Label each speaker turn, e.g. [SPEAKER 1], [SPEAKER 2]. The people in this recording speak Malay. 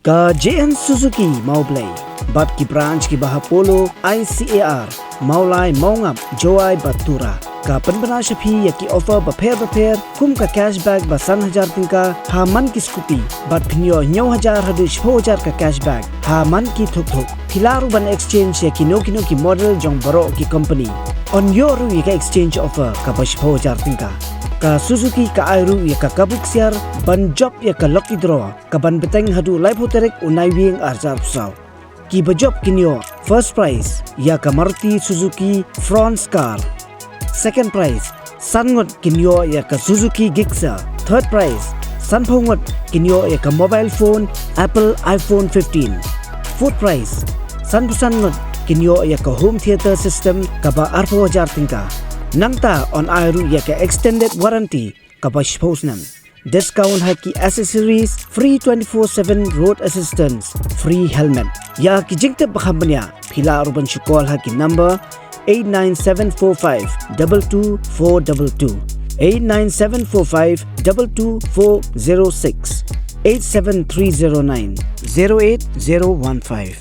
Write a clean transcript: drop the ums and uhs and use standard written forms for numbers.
[SPEAKER 1] Ka JN Suzuki Mawblei Bat ki branch ki Baha Polo ICAR Mawlai Mawngap Joai Batura Ka penbena shapi ya ki offer baper kum ka cashback ba 1,000 tingka ha man ki scooty bat phnyo 9,000 hadu 6,000 ka cashback ha man ki thuk philaru ban exchange ya ki no ki model jong baro ki company on yoru ya ka exchange offer ka ba 6,000 tingka ka Suzuki ka airu ya ka kabuk siar ban job ya ka lucky draw ka ban beteng hadu live hoterek unai wing arjar saw ki ba job kinyo first prize ya ka Maruti Suzuki Fronx car. Second prize, Sangot kinyo ya ka Suzuki Gixxer. Third prize, Sanphongot kinyo ya ka mobile phone Apple iPhone 15. Fourth prize, Sanpusangot kinyo ya ka home theater system ka ba 4,000 tingka. Nangta on airu ya ka extended warranty ka ba 10,000. Discount haki accessories, free 24/7 road assistance, free helmet. Ya ki jingte bakhamnya phila aruban shukol haki number 89745 22422 89745 22406 87309 08015.